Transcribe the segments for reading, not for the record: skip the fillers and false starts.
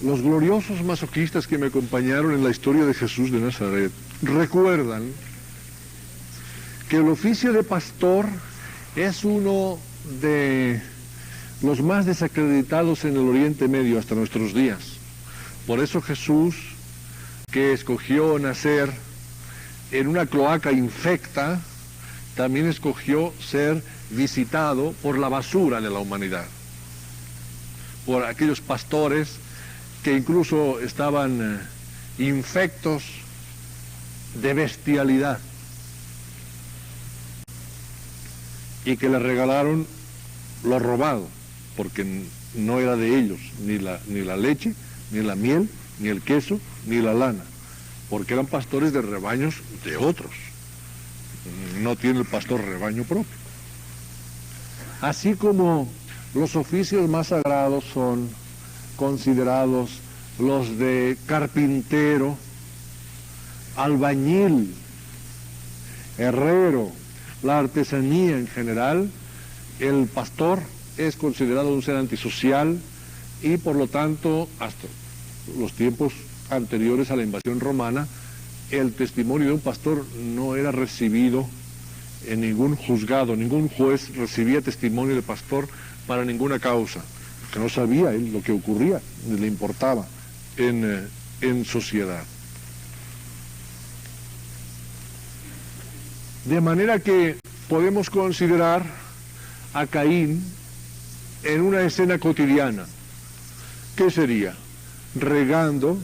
Los gloriosos masoquistas que me acompañaron en la historia de Jesús de Nazaret recuerdan que el oficio de pastor es uno de los más desacreditados en el Oriente Medio hasta nuestros días. Por eso Jesús, que escogió nacer en una cloaca infecta, también escogió ser visitado por la basura de la humanidad, por aquellos pastores que incluso estaban infectos de bestialidad y que le regalaron lo robado, porque no era de ellos ni la leche, ni la miel, ni el queso, ni la lana, porque eran pastores de rebaños de otros. No tiene el pastor rebaño propio. Así como los oficios más sagrados son considerados los de carpintero, albañil, herrero, la artesanía en general, el pastor es considerado un ser antisocial y por lo tanto hasta los tiempos anteriores a la invasión romana el testimonio de un pastor no era recibido en ningún juzgado, ningún juez recibía testimonio de pastor para ninguna causa, que no sabía él lo que ocurría, ni le importaba en sociedad. De manera que podemos considerar a Caín en una escena cotidiana. ¿Qué sería? Regando,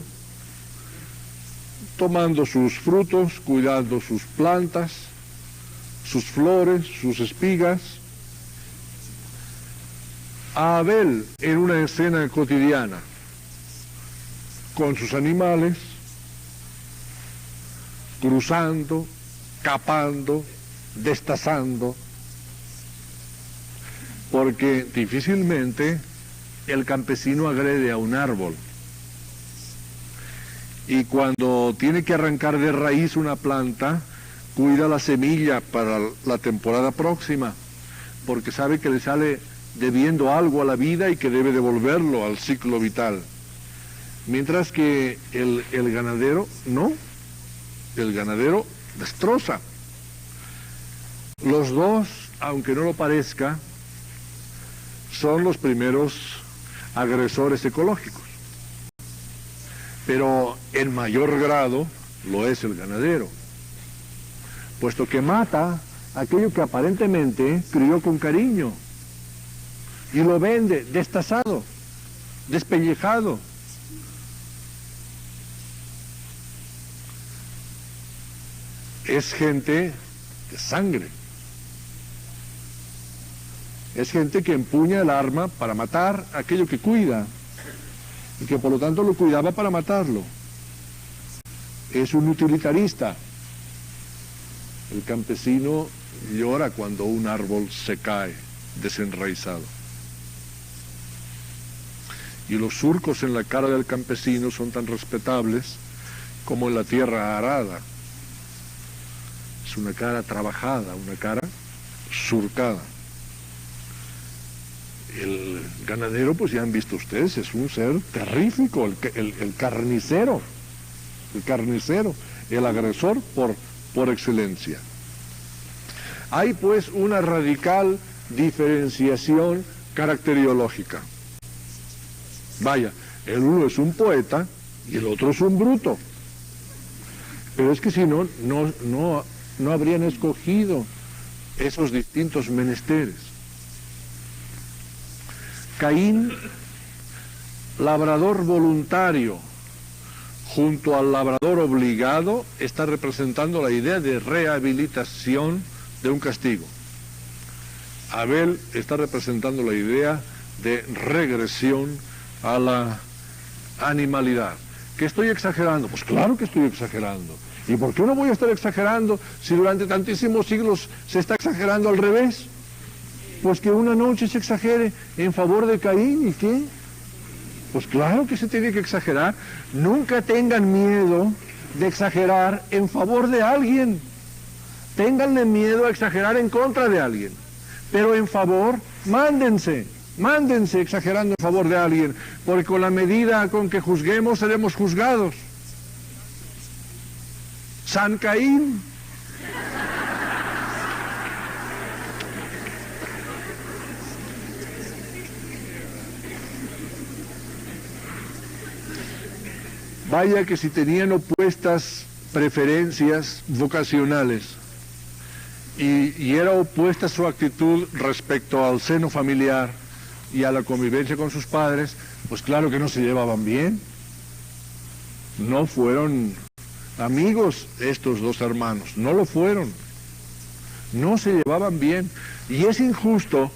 tomando sus frutos, cuidando sus plantas, sus flores, sus espigas. A Abel en una escena cotidiana, con sus animales, cruzando, capando, destazando, porque difícilmente el campesino agrede a un árbol. Y cuando tiene que arrancar de raíz una planta, cuida la semilla para la temporada próxima, porque sabe que le sale debiendo algo a la vida y que debe devolverlo al ciclo vital. Mientras que el ganadero, no, el ganadero destroza. Los dos, aunque no lo parezca, son los primeros agresores ecológicos. Pero en mayor grado lo es el ganadero, puesto que mata aquello que aparentemente crió con cariño y lo vende destazado, despellejado. Es gente de sangre. Es gente que empuña el arma para matar aquello que cuida y que por lo tanto lo cuidaba para matarlo. Es un utilitarista. El campesino llora cuando un árbol se cae desenraizado. Y los surcos en la cara del campesino son tan respetables como en la tierra arada. Es una cara trabajada, una cara surcada. El ganadero, pues ya han visto ustedes, es un ser terrífico, el carnicero, el agresor por excelencia. Hay pues una radical diferenciación caracteriológica. Vaya, el uno es un poeta y el otro es un bruto. Pero es que si no, no habrían escogido esos distintos menesteres. Caín, labrador voluntario, junto al labrador obligado, está representando la idea de rehabilitación de un castigo. Abel está representando la idea de regresión a la animalidad. ¿Que estoy exagerando? Pues claro que estoy exagerando. ¿Y por qué no voy a estar exagerando si durante tantísimos siglos se está exagerando al revés? Pues que una noche se exagere en favor de Caín, ¿y qué? Pues claro que se tiene que exagerar. Nunca tengan miedo de exagerar en favor de alguien. Ténganle miedo a exagerar en contra de alguien. Pero en favor, mándense. Mándense exagerando en favor de alguien, porque con la medida con que juzguemos seremos juzgados. San Caín. Vaya que si tenían opuestas preferencias vocacionales y era opuesta su actitud respecto al seno familiar y a la convivencia con sus padres, pues claro que no se llevaban bien. No fueron amigos estos dos hermanos, no lo fueron. No se llevaban bien. Y es injusto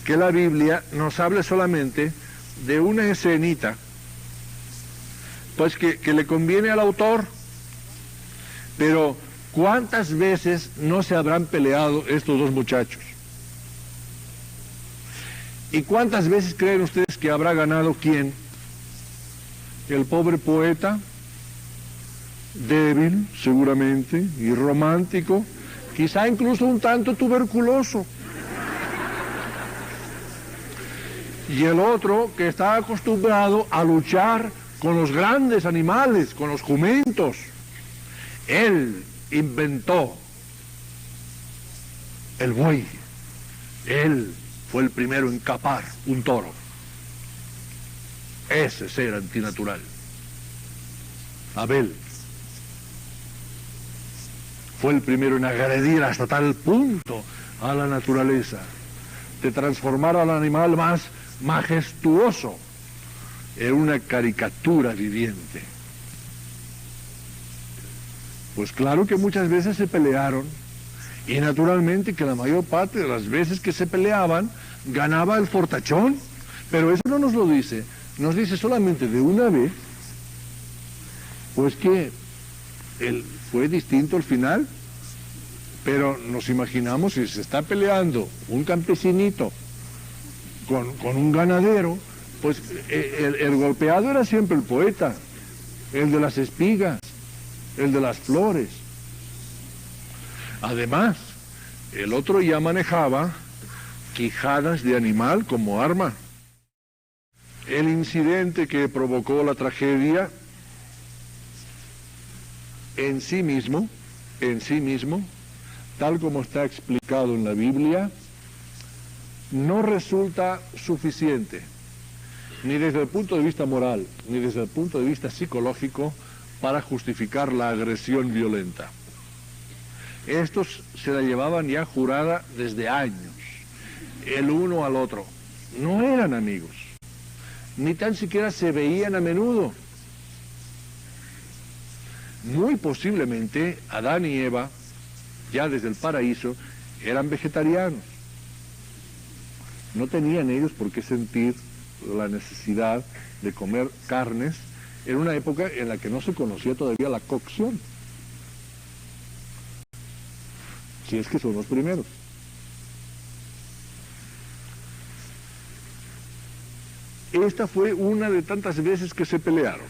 que la Biblia nos hable solamente de una escenita, pues que le conviene al autor. Pero ¿cuántas veces no se habrán peleado estos dos muchachos? ¿Y cuántas veces creen ustedes que habrá ganado quién? El pobre poeta, débil seguramente, y romántico, quizá incluso un tanto tuberculoso. Y el otro que está acostumbrado a luchar con los grandes animales, con los jumentos. Él inventó el buey. Él fue el primero en capar un toro. Ese es ser antinatural. Abel fue el primero en agredir hasta tal punto a la naturaleza, de transformar al animal más majestuoso en una caricatura viviente. Pues claro que muchas veces se pelearon, y naturalmente que la mayor parte de las veces que se peleaban ganaba el fortachón, pero eso no nos lo dice, nos dice solamente de una vez, pues que fue distinto el final. Pero nos imaginamos, si se está peleando un campesinito con un ganadero, pues el golpeado era siempre el poeta, el de las espigas, el de las flores. Además, el otro ya manejaba quijadas de animal como arma. El incidente que provocó la tragedia en sí mismo, tal como está explicado en la Biblia, no resulta suficiente, ni desde el punto de vista moral, ni desde el punto de vista psicológico, para justificar la agresión violenta. Estos se la llevaban ya jurada desde años, el uno al otro. No eran amigos, ni tan siquiera se veían a menudo. Muy posiblemente Adán y Eva, ya desde el paraíso, eran vegetarianos. No tenían ellos por qué sentir la necesidad de comer carnes en una época en la que no se conocía todavía la cocción. Si es que son los primeros. Esta fue una de tantas veces que se pelearon.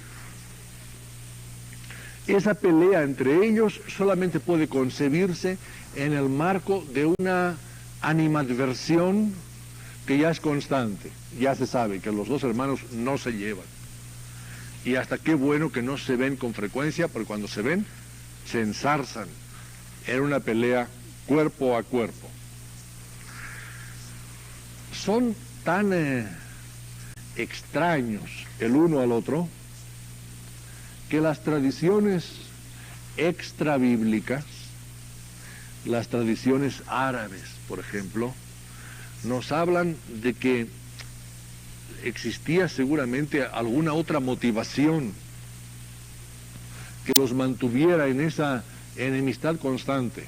Esa pelea entre ellos solamente puede concebirse en el marco de una animadversión que ya es constante. Ya se sabe que los dos hermanos no se llevan. Y hasta qué bueno que no se ven con frecuencia, porque cuando se ven, se ensarzan. Era una pelea cuerpo a cuerpo. Son tan extraños el uno al otro, que las tradiciones extrabíblicas, las tradiciones árabes, por ejemplo, nos hablan de que existía seguramente alguna otra motivación que los mantuviera en esa enemistad constante.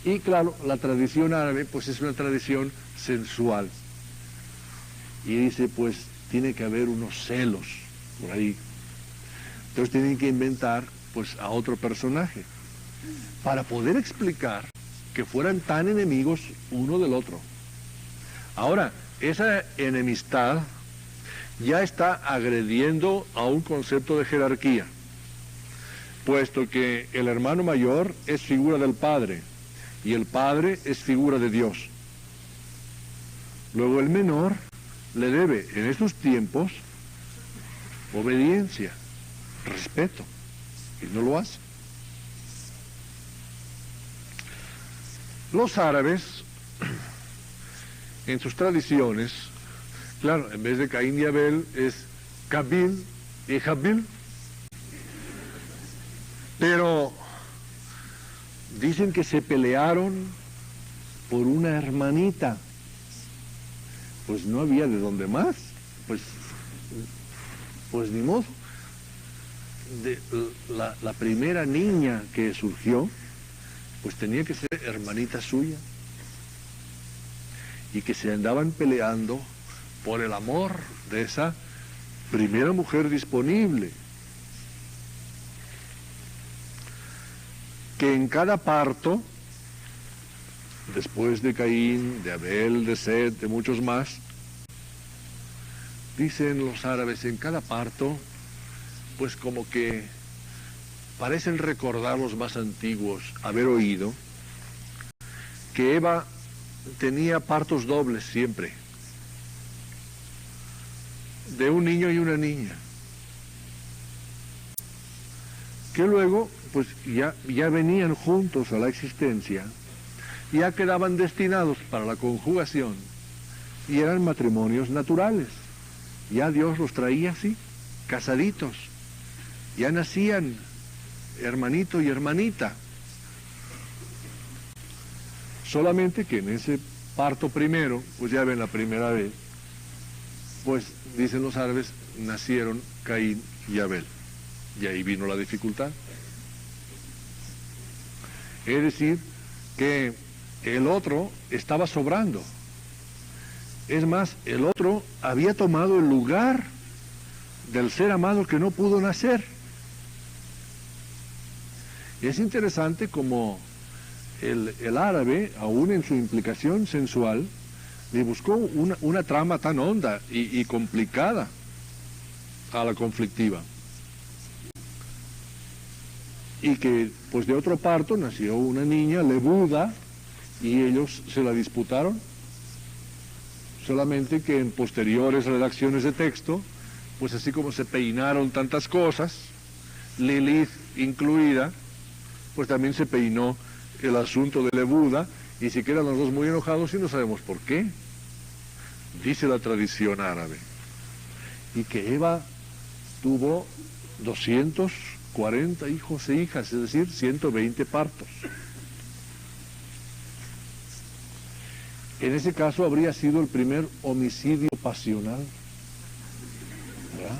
Y claro, la tradición árabe pues es una tradición sensual. Y dice, pues tiene que haber unos celos por ahí. Entonces tienen que inventar pues a otro personaje para poder explicar que fueran tan enemigos uno del otro. Ahora, esa enemistad ya está agrediendo a un concepto de jerarquía, puesto que el hermano mayor es figura del padre y el padre es figura de Dios. Luego el menor le debe en estos tiempos obediencia, respeto, y no lo hace. Los árabes, en sus tradiciones, claro, en vez de Caín y Abel es Cabil y Jabil, pero dicen que se pelearon por una hermanita. Pues no había de dónde más, pues ni modo. La primera niña que surgió, pues tenía que ser hermanita suya, y que se andaban peleando por el amor de esa primera mujer disponible, que en cada parto, después de Caín, de Abel, de Set, de muchos más, dicen los árabes, en cada parto, pues como que parecen recordar los más antiguos haber oído que Eva tenía partos dobles siempre, de un niño y una niña, que luego pues ya venían juntos a la existencia, ya quedaban destinados para la conjugación y eran matrimonios naturales. Ya Dios los traía así, casaditos, ya nacían hermanito y hermanita. Solamente que en ese parto primero, pues ya ven la primera vez, pues dicen los árabes, nacieron Caín y Abel. Y ahí vino la dificultad. Es decir, que el otro estaba sobrando. Es más, el otro había tomado el lugar del ser amado que no pudo nacer. Y es interesante como el árabe, aún en su implicación sensual, le buscó una trama tan honda y complicada a la conflictiva. Y que pues de otro parto nació una niña, Lebuda, y ellos se la disputaron. Solamente que en posteriores redacciones de texto, pues así como se peinaron tantas cosas, Lilith incluida, pues también se peinó el asunto de Lebuda, y se quedan los dos muy enojados y no sabemos por qué. Dice la tradición árabe. Y que Eva tuvo 240 hijos e hijas, es decir, 120 partos. En ese caso habría sido el primer homicidio pasional, ¿verdad?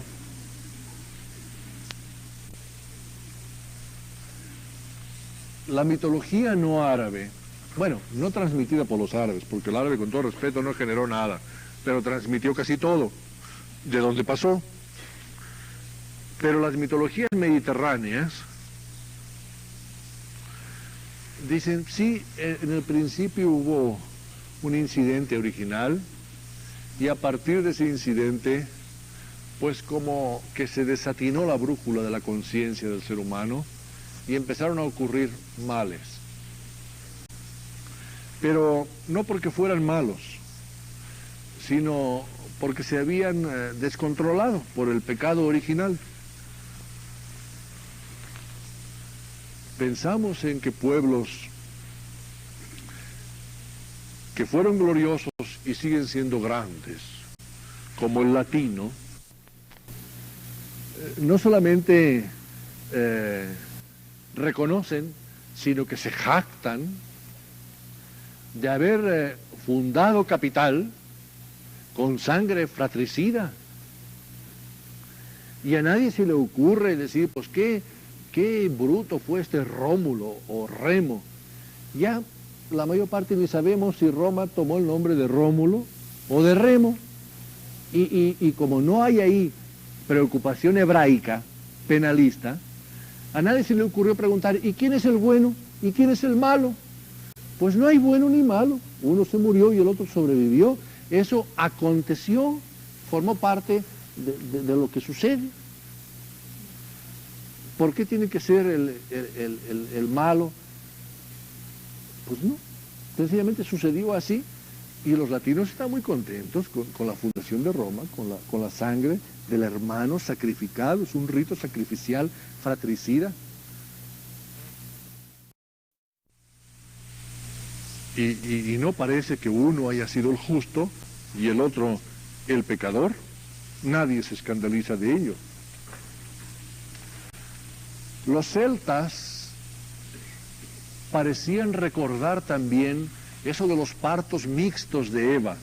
La mitología no árabe, bueno, no transmitida por los árabes, porque el árabe, con todo respeto, no generó nada, pero transmitió casi todo, de donde pasó. Pero las mitologías mediterráneas dicen, sí, en el principio hubo un incidente original, y a partir de ese incidente, pues como que se desatinó la brújula de la conciencia del ser humano, y empezaron a ocurrir males. Pero no porque fueran malos, sino porque se habían descontrolado por el pecado original. Pensamos en que pueblos que fueron gloriosos y siguen siendo grandes, como el latino, no solamente reconocen, sino que se jactan de haber fundado capital con sangre fratricida. Y a nadie se le ocurre decir, pues qué bruto fue este Rómulo o Remo. Ya la mayor parte ni sabemos si Roma tomó el nombre de Rómulo o de Remo. Y como no hay ahí preocupación hebraica, penalista, a nadie se le ocurrió preguntar, ¿y quién es el bueno? ¿Y quién es el malo? Pues no hay bueno ni malo. Uno se murió y el otro sobrevivió. Eso aconteció, formó parte de lo que sucede. ¿Por qué tiene que ser el malo? Pues no, sencillamente sucedió así, Y los latinos están muy contentos con la fundación de Roma, con la sangre del hermano sacrificado. Es un rito sacrificial fratricida. Y no parece que uno haya sido el justo y el otro el pecador. Nadie se escandaliza de ello. Los celtas parecían recordar también eso de los partos mixtos de Eva,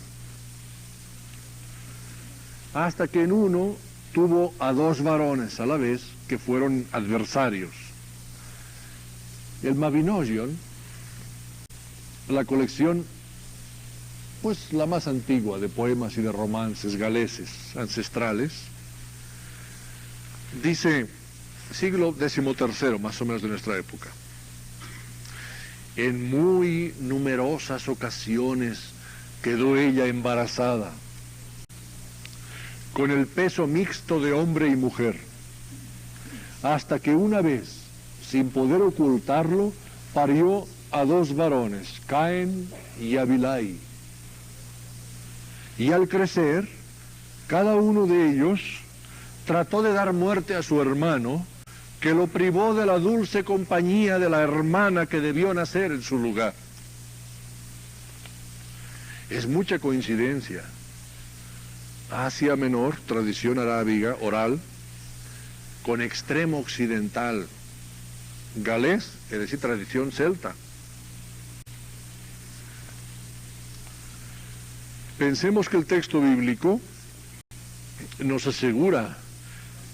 hasta que en uno tuvo a dos varones a la vez que fueron adversarios. El Mabinogion, la colección, pues la más antigua de poemas y de romances galeses ancestrales, dice, siglo XIII, más o menos de nuestra época: en muy numerosas ocasiones quedó ella embarazada, con el peso mixto de hombre y mujer, hasta que una vez, sin poder ocultarlo, parió a dos varones, Caín y Abilai. Y al crecer, cada uno de ellos trató de dar muerte a su hermano, que lo privó de la dulce compañía de la hermana que debió nacer en su lugar. Es mucha coincidencia. Asia Menor, tradición arábiga, oral, con extremo occidental, galés, es decir, tradición celta. Pensemos que el texto bíblico nos asegura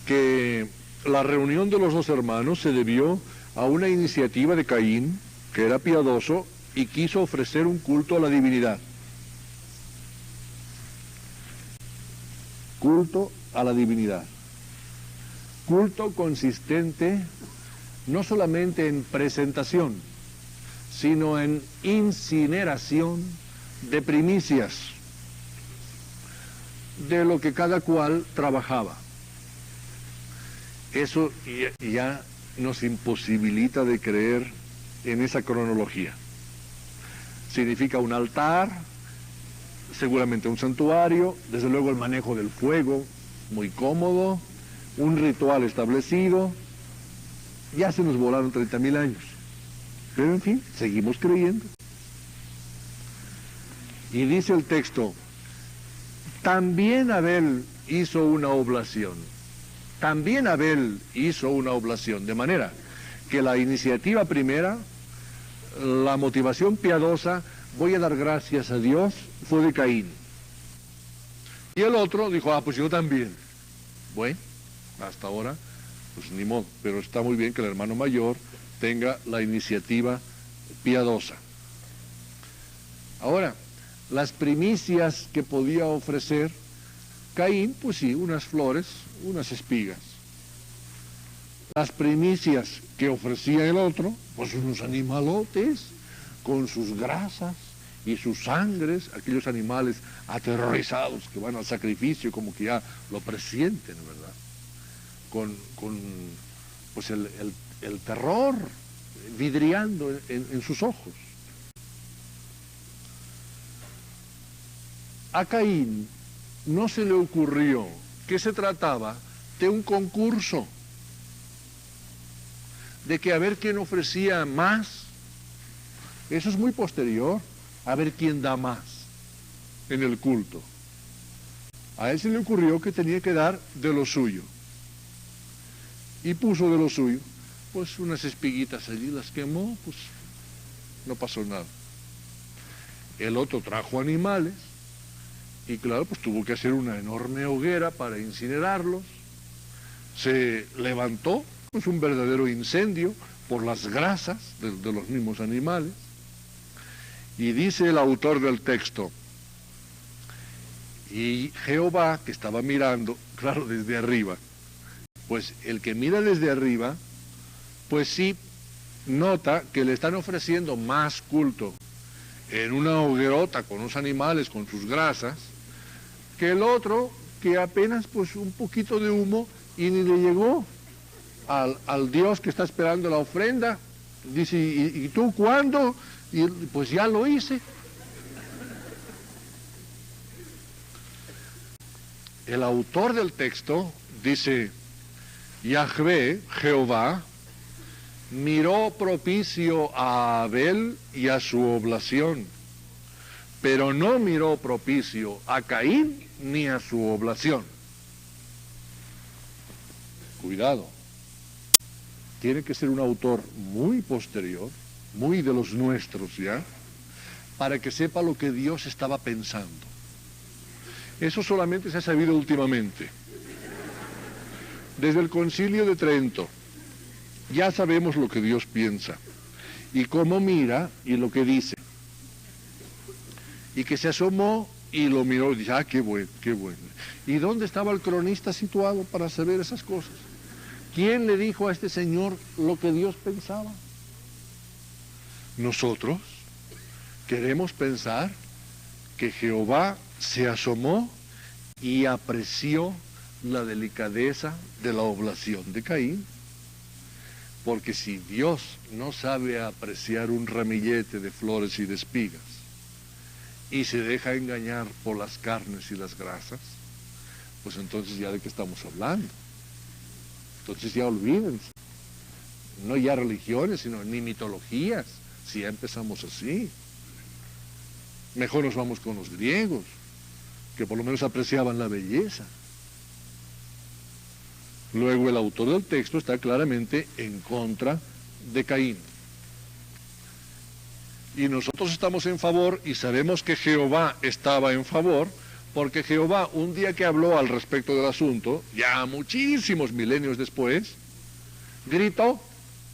que la reunión de los dos hermanos se debió a una iniciativa de Caín, que era piadoso y quiso ofrecer un culto a la divinidad. Culto a la divinidad. Culto consistente no solamente en presentación, sino en incineración de primicias de lo que cada cual trabajaba. Eso ya nos imposibilita de creer en esa cronología. Significa un altar, seguramente un santuario, desde luego el manejo del fuego, muy cómodo, un ritual establecido. Ya se nos volaron 30.000 años. Pero en fin, seguimos creyendo. Y dice el texto, también Abel hizo una oblación. También Abel hizo una oblación, de manera que la iniciativa primera, la motivación piadosa, voy a dar gracias a Dios, fue de Caín. Y el otro dijo, pues yo también. Bueno, hasta ahora, pues ni modo, pero está muy bien que el hermano mayor tenga la iniciativa piadosa. Ahora, las primicias que podía ofrecer Caín, pues sí, unas flores, unas espigas. Las primicias que ofrecía el otro, pues unos animalotes con sus grasas y sus sangres, aquellos animales aterrorizados que van al sacrificio como que ya lo presienten, ¿verdad? Con pues el terror vidriando en sus ojos. A Caín no se le ocurrió que se trataba de un concurso, de que a ver quién ofrecía más. Eso es muy posterior, a ver quién da más en el culto. A él se le ocurrió que tenía que dar de lo suyo. Y puso de lo suyo, pues unas espiguitas allí, las quemó, pues no pasó nada. El otro trajo animales, y claro, pues tuvo que hacer una enorme hoguera para incinerarlos. Se levantó, pues un verdadero incendio por las grasas de los mismos animales. Y dice el autor del texto, y Jehová, que estaba mirando, claro, desde arriba, pues el que mira desde arriba, pues sí nota que le están ofreciendo más culto en una hoguerota con los animales, con sus grasas, que el otro que apenas pues un poquito de humo y ni le llegó al Dios que está esperando la ofrenda. Dice, ¿y tú cuándo? Y pues ya lo hice. El autor del texto dice, Yahvé, Jehová, miró propicio a Abel y a su oblación, pero no miró propicio a Caín ni a su oblación. Cuidado, tiene que ser un autor muy posterior, muy de los nuestros ya, para que sepa lo que Dios estaba pensando. Eso solamente se ha sabido últimamente. Desde el Concilio de Trento ya sabemos lo que Dios piensa y cómo mira y lo que dice. Y que se asomó y lo miró y dice, ah, qué bueno, qué bueno. ¿Y dónde estaba el cronista situado para saber esas cosas? ¿Quién le dijo a este señor lo que Dios pensaba? Nosotros queremos pensar que Jehová se asomó y apreció la delicadeza de la oblación de Caín. Porque si Dios no sabe apreciar un ramillete de flores y de espigas y se deja engañar por las carnes y las grasas, pues entonces ya de qué estamos hablando. Entonces ya olvídense. No ya religiones, sino ni mitologías, si ya empezamos así. Mejor nos vamos con los griegos, que por lo menos apreciaban la belleza. Luego el autor del texto está claramente en contra de Caín. Y nosotros estamos en favor y sabemos que Jehová estaba en favor, porque Jehová un día que habló al respecto del asunto, ya muchísimos milenios después, gritó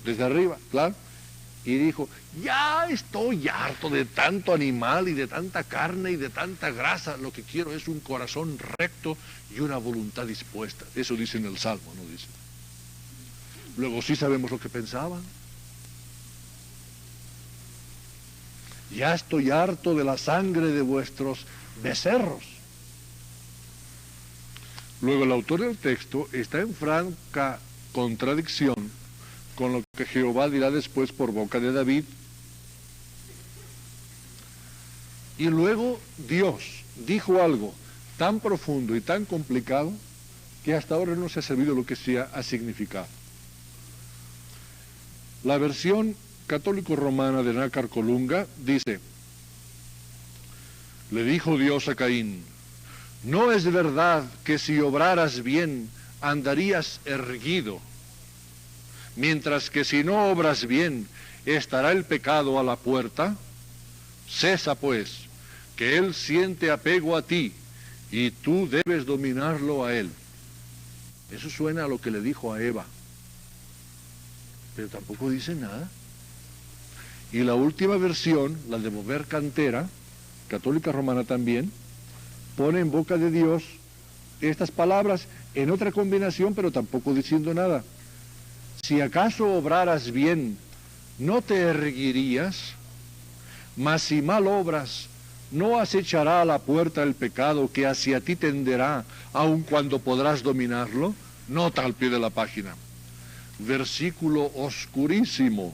desde arriba, claro, y dijo, ya estoy harto de tanto animal y de tanta carne y de tanta grasa, lo que quiero es un corazón recto y una voluntad dispuesta. Eso dice en el Salmo, ¿no dice? Luego sí sabemos lo que pensaban. Ya estoy harto de la sangre de vuestros becerros. Luego el autor del texto está en franca contradicción con lo que Jehová dirá después por boca de David. Y luego Dios dijo algo tan profundo y tan complicado que hasta ahora no se ha sabido lo que sea ha significado. La versión católico-romana de Nácar Colunga dice, le dijo Dios a Caín, no es verdad que si obraras bien andarías erguido, mientras que si no obras bien estará el pecado a la puerta. Cesa pues, que él siente apego a ti y tú debes dominarlo a él. Eso suena a lo que le dijo a Eva, pero tampoco dice nada. Y la última versión, la de Mover Cantera, católica romana también, pone en boca de Dios estas palabras en otra combinación, pero tampoco diciendo nada. Si acaso obraras bien, no te erguirías, mas si mal obras, no acechará a la puerta el pecado que hacia ti tenderá, aun cuando podrás dominarlo. Nota al pie de la página. Versículo oscurísimo.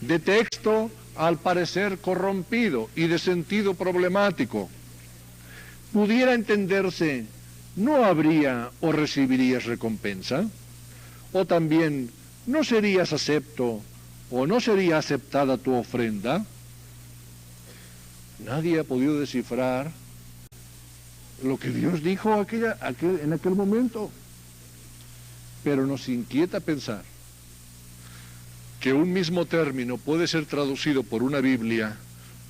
De texto al parecer corrompido y de sentido problemático. Pudiera entenderse, ¿no habría o recibirías recompensa? O también, ¿no serías acepto o no sería aceptada tu ofrenda? Nadie ha podido descifrar lo que Dios dijo en aquel momento. Pero nos inquieta pensar que un mismo término puede ser traducido por una Biblia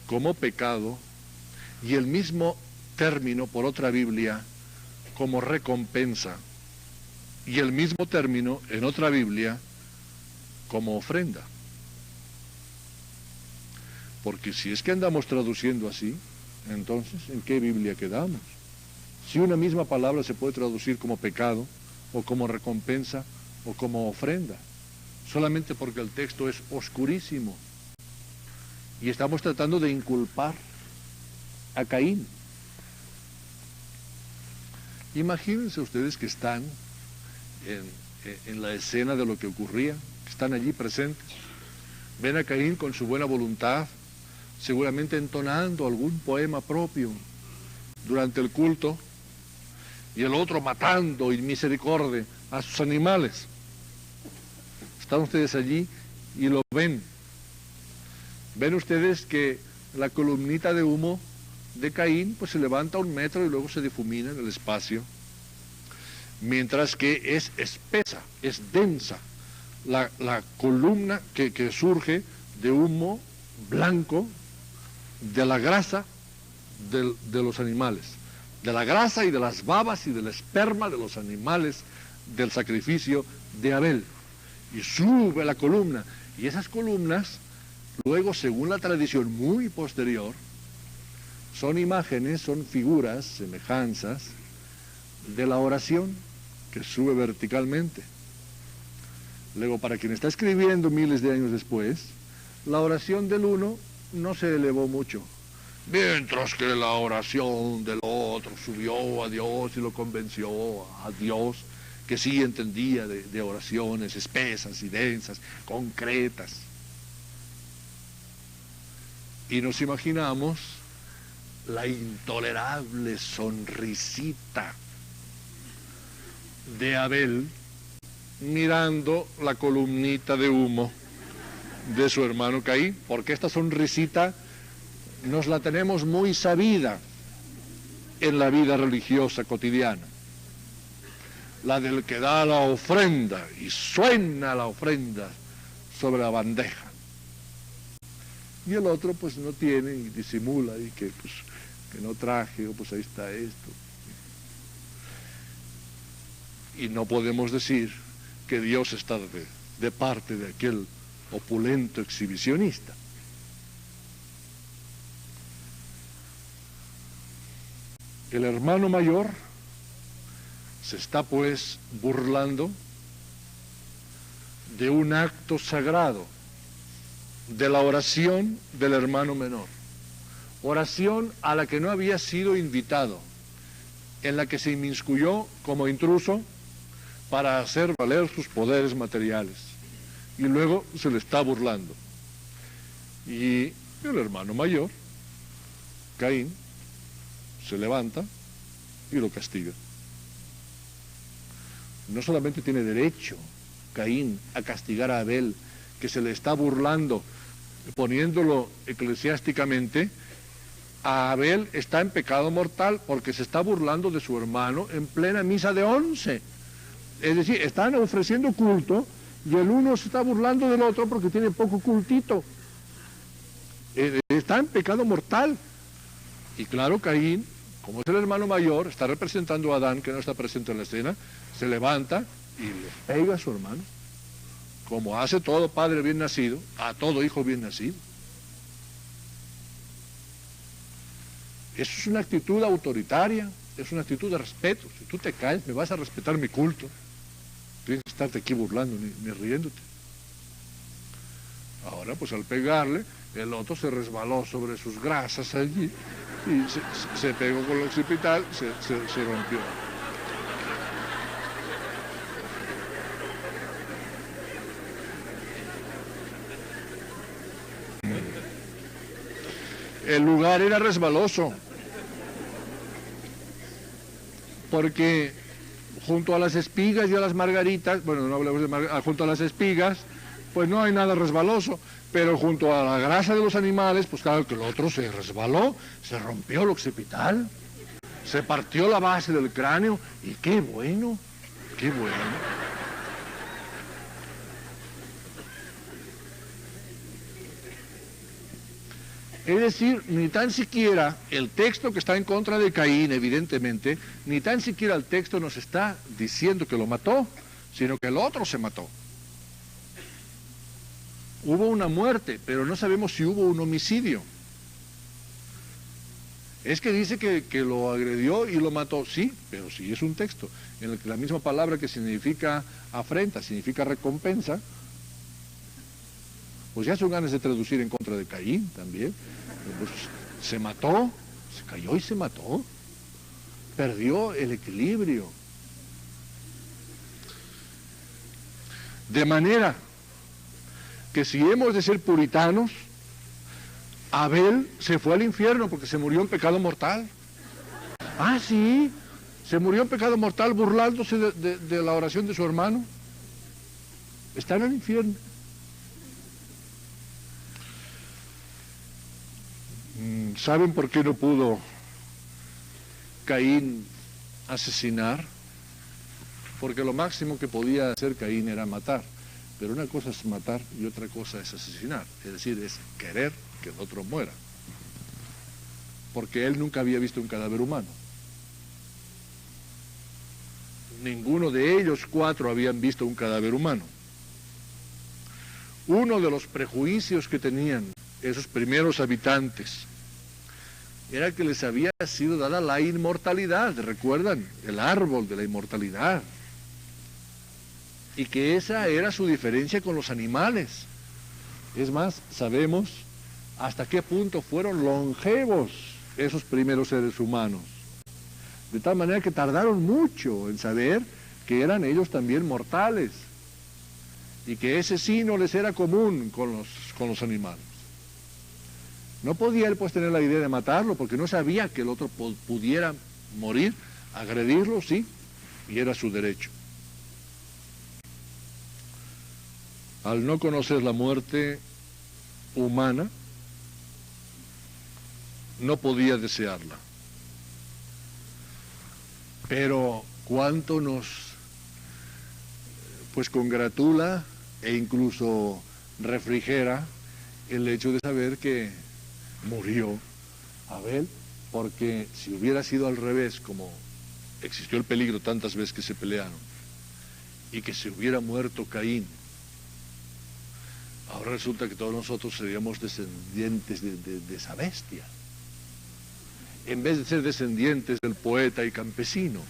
como pecado y el mismo término por otra Biblia como recompensa y el mismo término en otra Biblia como ofrenda. Porque si es que andamos traduciendo así, entonces ¿en qué Biblia quedamos? Si una misma palabra se puede traducir como pecado o como recompensa o como ofrenda, solamente porque el texto es oscurísimo y estamos tratando de inculpar a Caín. Imagínense ustedes que están en la escena de lo que ocurría, que están allí presentes, ven a Caín con su buena voluntad, seguramente entonando algún poema propio, durante el culto, y el otro matando y misericordia a sus animales. Están ustedes allí y lo ven. Ven ustedes que la columnita de humo de Caín pues se levanta 1 metro y luego se difumina en el espacio, mientras que es espesa, es densa la columna que surge de humo blanco de la grasa de los animales, de la grasa y de las babas y del esperma de los animales del sacrificio de Abel, y sube la columna, y esas columnas luego, según la tradición muy posterior, son imágenes, son figuras, semejanzas de la oración que sube verticalmente. Luego, para quien está escribiendo miles de años después, la oración del uno no se elevó mucho, mientras que la oración del otro subió a Dios y lo convenció a Dios, que sí entendía de oraciones espesas y densas, concretas. Y nos imaginamos la intolerable sonrisita de Abel mirando la columnita de humo de su hermano Caín, porque esta sonrisita nos la tenemos muy sabida en la vida religiosa cotidiana, la del que da la ofrenda y suena la ofrenda sobre la bandeja, y el otro pues no tiene y disimula y que no traje, o pues ahí está esto. Y no podemos decir que Dios está de parte de aquel opulento exhibicionista. El hermano mayor se está pues burlando de un acto sagrado, de la oración del hermano menor, oración a la que no había sido invitado, en la que se inmiscuyó como intruso para hacer valer sus poderes materiales, y luego se le está burlando. Y el hermano mayor, Caín, se levanta y lo castiga. No solamente tiene derecho Caín a castigar a Abel, que se le está burlando, poniéndolo eclesiásticamente, a Abel está en pecado mortal porque se está burlando de su hermano en plena misa de 11. Es decir, están ofreciendo culto y el uno se está burlando del otro porque tiene poco cultito. Está en pecado mortal. Y claro, Caín, como es el hermano mayor, está representando a Adán, que no está presente en la escena, se levanta y le pega a su hermano, como hace todo padre bien nacido, a todo hijo bien nacido. Eso es una actitud autoritaria, es una actitud de respeto. Si tú te caes, me vas a respetar mi culto. Tienes que estarte aquí burlando ni riéndote. Ahora, pues al pegarle, el otro se resbaló sobre sus grasas allí y se pegó con el occipital, se rompió. El lugar era resbaloso, porque junto a las espigas y a las margaritas, bueno, no hablemos de margaritas, junto a las espigas, pues no hay nada resbaloso, pero junto a la grasa de los animales, pues claro que el otro se resbaló, se rompió el occipital, se partió la base del cráneo, y qué bueno, qué bueno. Es decir, ni tan siquiera el texto que está en contra de Caín, evidentemente, ni tan siquiera el texto nos está diciendo que lo mató, sino que el otro se mató. Hubo una muerte, pero no sabemos si hubo un homicidio. Es que dice que lo agredió y lo mató, sí, pero sí es un texto en el que la misma palabra que significa afrenta, significa recompensa, pues ya son ganas de traducir en contra de Caín también. Pues se mató, se cayó y se mató, perdió el equilibrio. De manera que si hemos de ser puritanos, Abel se fue al infierno porque se murió en pecado mortal. Ah, sí, se murió en pecado mortal burlándose de la oración de su hermano. Está en el infierno. ¿Saben por qué no pudo Caín asesinar? Porque lo máximo que podía hacer Caín era matar. Pero una cosa es matar y otra cosa es asesinar. Es decir, es querer que el otro muera. Porque él nunca había visto un cadáver humano. Ninguno de ellos 4 habían visto un cadáver humano. Uno de los prejuicios que tenían esos primeros habitantes era que les había sido dada la inmortalidad, ¿recuerdan? El árbol de la inmortalidad. Y que esa era su diferencia con los animales. Es más, sabemos hasta qué punto fueron longevos esos primeros seres humanos. De tal manera que tardaron mucho en saber que eran ellos también mortales. Y que ese sí no les era común con los animales. No podía él pues tener la idea de matarlo, porque no sabía que el otro pudiera morir, agredirlo, sí, y era su derecho. Al no conocer la muerte humana, no podía desearla. Pero cuánto nos pues congratula e incluso refrigera el hecho de saber que murió Abel, porque si hubiera sido al revés, como existió el peligro tantas veces que se pelearon, y que se hubiera muerto Caín, ahora resulta que todos nosotros seríamos descendientes de esa bestia, en vez de ser descendientes del poeta y campesino.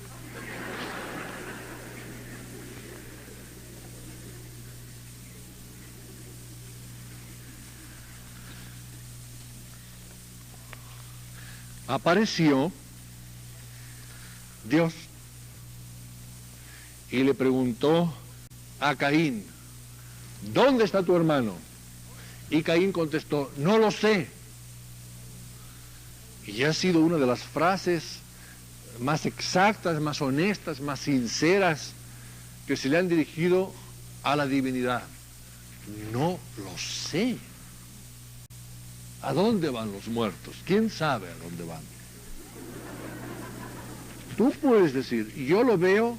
Apareció Dios y le preguntó a Caín, ¿dónde está tu hermano? Y Caín contestó, no lo sé. Y ha sido una de las frases más exactas, más honestas, más sinceras que se le han dirigido a la divinidad. No lo sé. ¿A dónde van los muertos? ¿Quién sabe a dónde van? Tú puedes decir, yo lo veo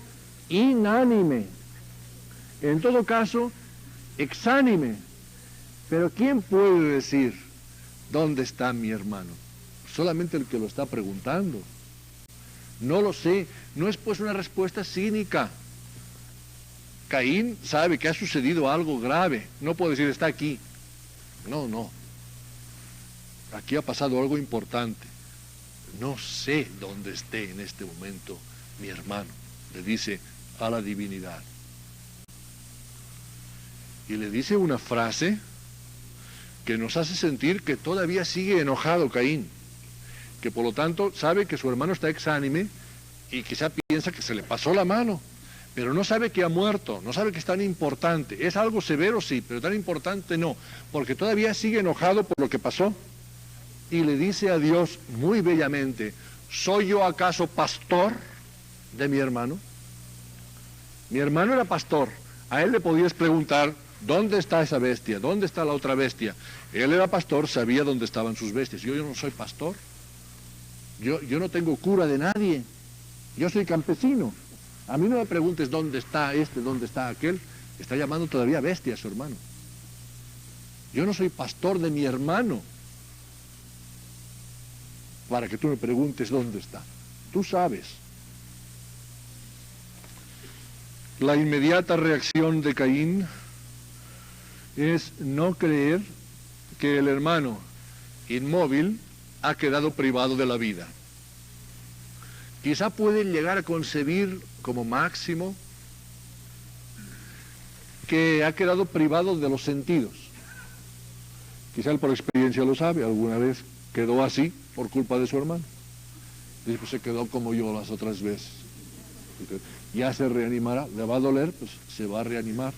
inánime. En todo caso, exánime. Pero ¿quién puede decir dónde está mi hermano? Solamente el que lo está preguntando. No lo sé. No es pues una respuesta cínica. Caín sabe que ha sucedido algo grave. No puede decir, está aquí. No, no. Aquí ha pasado algo importante. No sé dónde esté en este momento mi hermano, le dice a la divinidad. Y le dice una frase que nos hace sentir que todavía sigue enojado Caín, que por lo tanto sabe que su hermano está exánime y quizá piensa que se le pasó la mano, pero no sabe que ha muerto, no sabe que es tan importante. Es algo severo, sí, pero tan importante no, porque todavía sigue enojado por lo que pasó. Y le dice a Dios muy bellamente, ¿soy yo acaso pastor de mi hermano? Mi hermano era pastor, a él le podías preguntar, ¿dónde está esa bestia? ¿Dónde está la otra bestia? Él era pastor, sabía dónde estaban sus bestias. Yo no soy pastor, yo no tengo cura de nadie, yo soy campesino. A mí no me preguntes dónde está este, dónde está aquel, está llamando todavía bestia a su hermano. Yo no soy pastor de mi hermano, para que tú me preguntes dónde está. Tú sabes. La inmediata reacción de Caín es no creer que el hermano inmóvil ha quedado privado de la vida. Quizá pueden llegar a concebir como máximo que ha quedado privado de los sentidos. Quizá él por experiencia lo sabe, alguna vez quedó así por culpa de su hermano. Dice, pues se quedó como yo las otras veces. Ya se reanimará, le va a doler, pues se va a reanimar.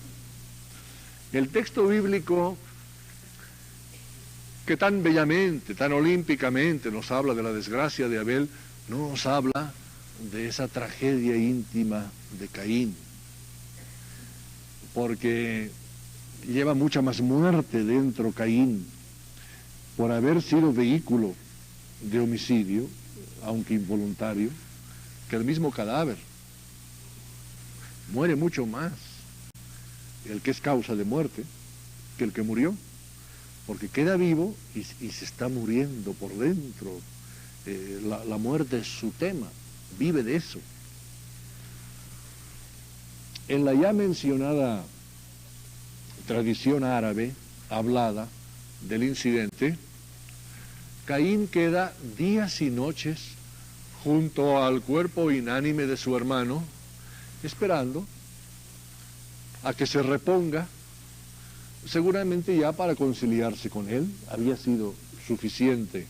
El texto bíblico que tan bellamente, tan olímpicamente nos habla de la desgracia de Abel, no nos habla de esa tragedia íntima de Caín, porque lleva mucha más muerte dentro Caín, por haber sido vehículo de homicidio, aunque involuntario, que el mismo cadáver. Muere mucho más el que es causa de muerte que el que murió, porque queda vivo y se está muriendo por dentro. La muerte es su tema, vive de eso. En la ya mencionada tradición árabe hablada del incidente, Caín queda días y noches junto al cuerpo inánime de su hermano, esperando a que se reponga, seguramente ya para conciliarse con él, había sido suficiente.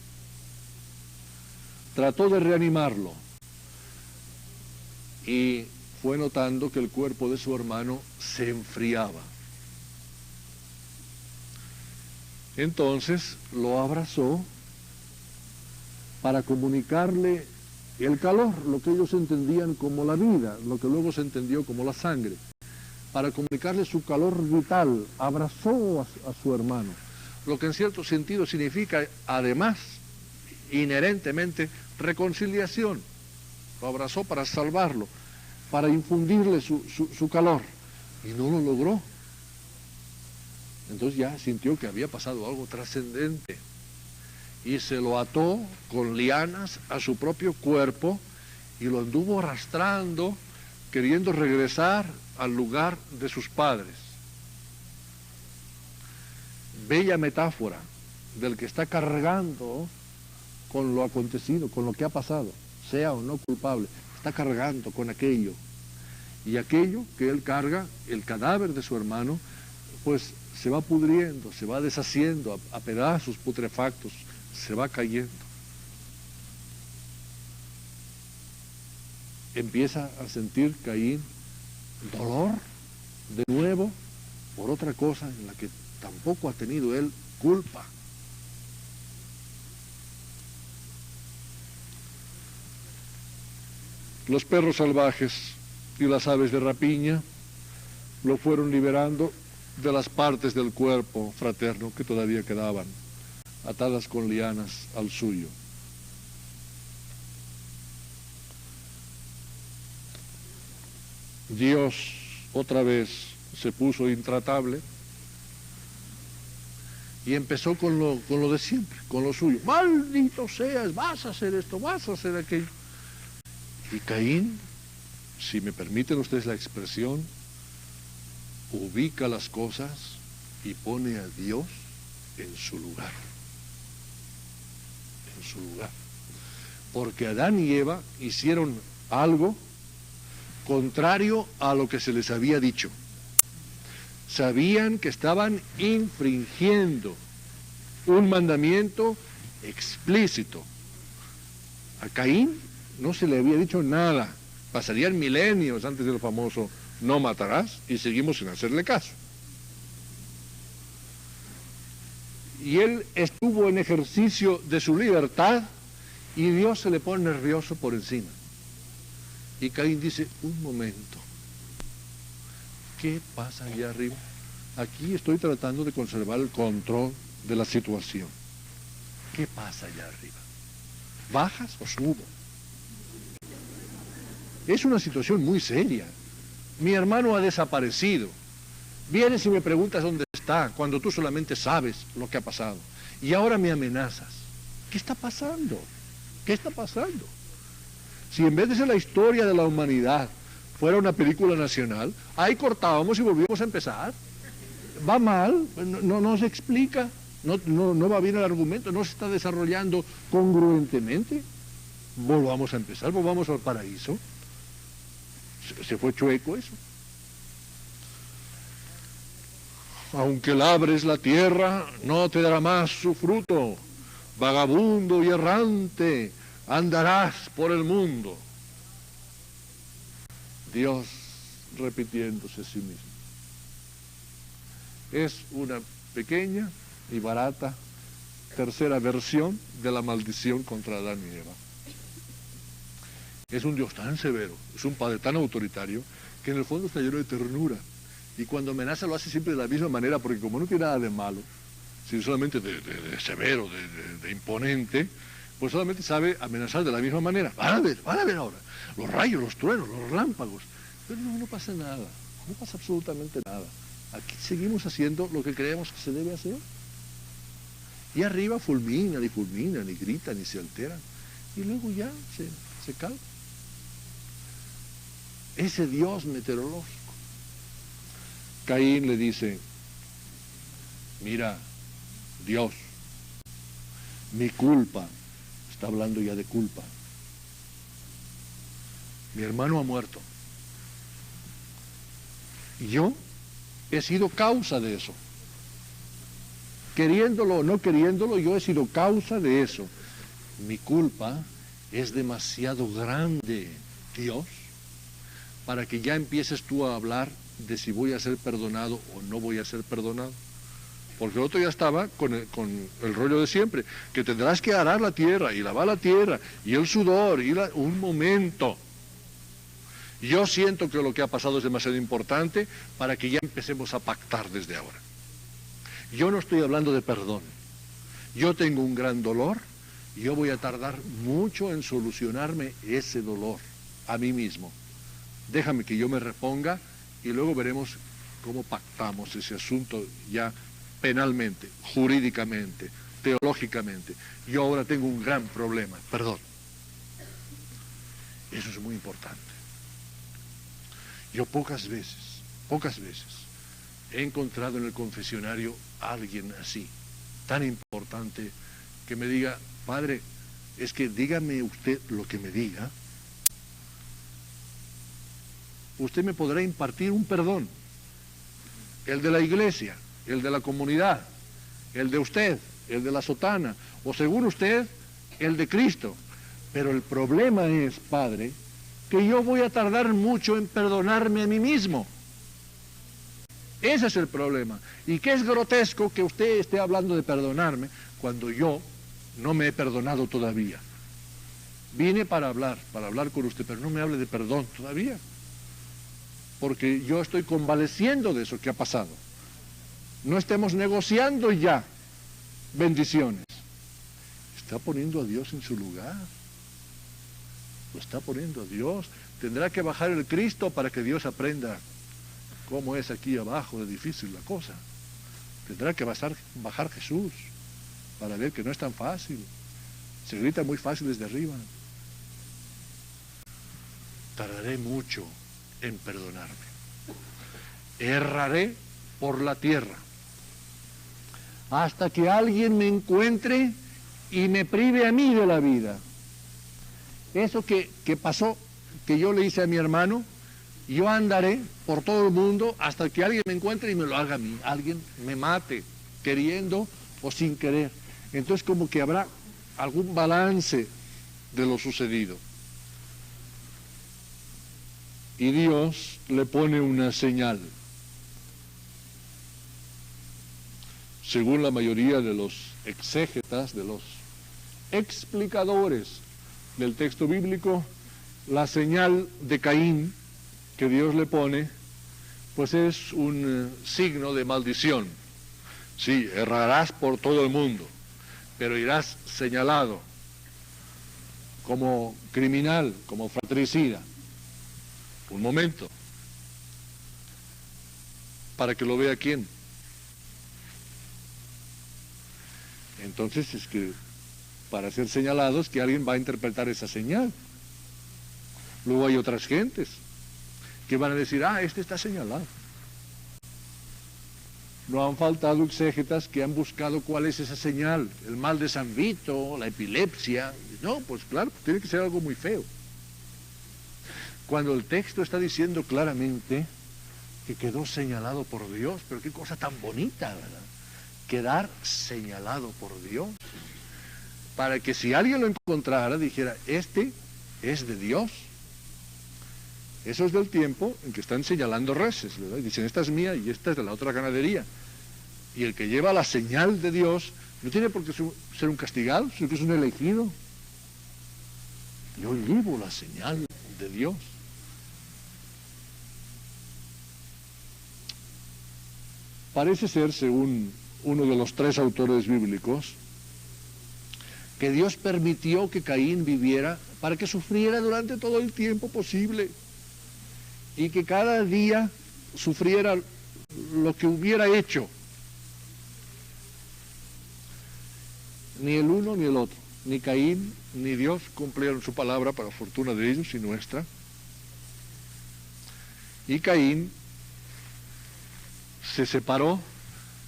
Trató de reanimarlo y fue notando que el cuerpo de su hermano se enfriaba. Entonces lo abrazó para comunicarle el calor, lo que ellos entendían como la vida, lo que luego se entendió como la sangre, para comunicarle su calor vital. Abrazó a su hermano, lo que en cierto sentido significa, además, inherentemente, reconciliación. Lo abrazó para salvarlo, para infundirle su calor, y no lo logró. Entonces ya sintió que había pasado algo trascendente, y se lo ató con lianas a su propio cuerpo y lo anduvo arrastrando, queriendo regresar al lugar de sus padres. Bella metáfora del que está cargando con lo acontecido, con lo que ha pasado, sea o no culpable, está cargando con aquello. Y aquello que él carga, el cadáver de su hermano, pues se va pudriendo, se va deshaciendo a pedazos putrefactos, se va cayendo. Empieza a sentir Caín dolor de nuevo por otra cosa en la que tampoco ha tenido él culpa. Los perros salvajes y las aves de rapiña lo fueron liberando de las partes del cuerpo fraterno que todavía quedaban atadas con lianas al suyo. Dios otra vez se puso intratable y empezó con lo de siempre, con lo suyo. Maldito seas, vas a hacer esto, vas a hacer aquello. Y Caín, si me permiten ustedes la expresión, ubica las cosas y pone a Dios en su lugar. En su lugar. Porque Adán y Eva hicieron algo contrario a lo que se les había dicho. Sabían que estaban infringiendo un mandamiento explícito. A Caín no se le había dicho nada. Pasarían milenios antes del famoso no matarás y seguimos sin hacerle caso. Y él estuvo en ejercicio de su libertad y Dios se le pone nervioso por encima. Y Caín dice, un momento, ¿qué pasa allá arriba? Aquí estoy tratando de conservar el control de la situación. ¿Qué pasa allá arriba? ¿Bajas o subo? Es una situación muy seria. Mi hermano ha desaparecido. Vienes y me preguntas dónde está, cuando tú solamente sabes lo que ha pasado. Y ahora me amenazas. ¿Qué está pasando? ¿Qué está pasando? Si en vez de ser la historia de la humanidad fuera una película nacional, ahí cortábamos y volvíamos a empezar. Va mal, no se explica, no va bien el argumento, no se está desarrollando congruentemente. Volvamos a empezar, volvamos al paraíso. Se fue chueco eso. Aunque labres la tierra, no te dará más su fruto. Vagabundo y errante, andarás por el mundo. Dios repitiéndose a sí mismo. Es una pequeña y barata tercera versión de la maldición contra Adán y Eva. Es un Dios tan severo, es un Padre tan autoritario, que en el fondo está lleno de ternura. Y cuando amenaza lo hace siempre de la misma manera, porque como no tiene nada de malo, sino solamente de severo, de imponente, pues solamente sabe amenazar de la misma manera. Van a ver ahora, los rayos, los truenos, los relámpagos. Pero no pasa nada, no pasa absolutamente nada. Aquí seguimos haciendo lo que creemos que se debe hacer. Y arriba fulminan y gritan y se alteran. Y luego ya se calma. Ese Dios meteorológico. Caín le dice, mira, Dios, mi culpa, está hablando ya de culpa. Mi hermano ha muerto. Y yo he sido causa de eso. Queriéndolo o no queriéndolo, yo he sido causa de eso. Mi culpa es demasiado grande, Dios, para que ya empieces tú a hablar de si voy a ser perdonado o no voy a ser perdonado. Porque el otro ya estaba con el rollo de siempre, que tendrás que arar la tierra y lavar la tierra y el sudor y un momento. Yo siento que lo que ha pasado es demasiado importante para que ya empecemos a pactar desde ahora. Yo no estoy hablando de perdón. Yo tengo un gran dolor y yo voy a tardar mucho en solucionarme ese dolor a mí mismo. Déjame que yo me reponga y luego veremos cómo pactamos ese asunto ya penalmente, jurídicamente, teológicamente. Yo ahora tengo un gran problema, perdón. Eso es muy importante. Yo pocas veces, he encontrado en el confesionario a alguien así, tan importante, que me diga, padre, es que dígame usted lo que me diga, usted me podrá impartir un perdón, el de la iglesia, el de la comunidad, el de usted, el de la sotana, o según usted, el de Cristo. Pero el problema es, padre, que yo voy a tardar mucho en perdonarme a mí mismo. Ese es el problema. Y que es grotesco que usted esté hablando de perdonarme cuando yo no me he perdonado todavía. Vine para hablar con usted, pero no me hable de perdón todavía. Porque yo estoy convaleciendo de eso que ha pasado. No estemos negociando ya bendiciones. Está poniendo a Dios en su lugar. Lo está poniendo a Dios. Tendrá que bajar el Cristo para que Dios aprenda cómo es aquí abajo de difícil la cosa. Tendrá que bajar Jesús para ver que no es tan fácil. Se grita muy fácil desde arriba. Tardaré mucho en perdonarme. Erraré por la tierra hasta que alguien me encuentre y me prive a mí de la vida. Eso que pasó, que yo le hice a mi hermano, yo andaré por todo el mundo hasta que alguien me encuentre y me lo haga a mí. Alguien me mate, queriendo o sin querer. Entonces como que habrá algún balance de lo sucedido. Y Dios le pone una señal. Según la mayoría de los exégetas, de los explicadores del texto bíblico, la señal de Caín que Dios le pone, pues es un signo de maldición. Sí, errarás por todo el mundo, pero irás señalado como criminal, como fratricida. Un momento. ¿Para que lo vea quién? Entonces es que para ser señalados que alguien va a interpretar esa señal. Luego hay otras gentes que van a decir, este está señalado. No han faltado exégetas que han buscado cuál es esa señal, el mal de San Vito, la epilepsia. No, pues claro, tiene que ser algo muy feo. Cuando el texto está diciendo claramente que quedó señalado por Dios, pero qué cosa tan bonita, ¿verdad? Quedar señalado por Dios, para que si alguien lo encontrara, dijera, este es de Dios. Eso es del tiempo en que están señalando reses, ¿verdad? Y dicen, esta es mía y esta es de la otra ganadería. Y el que lleva la señal de Dios no tiene por qué ser un castigado, sino que es un elegido. Yo llevo la señal de Dios. Parece ser, según uno de los 3 autores bíblicos, que Dios permitió que Caín viviera para que sufriera durante todo el tiempo posible y que cada día sufriera lo que hubiera hecho. Ni el uno ni el otro, ni Caín ni Dios cumplieron su palabra para fortuna de ellos y nuestra. Y Caín se separó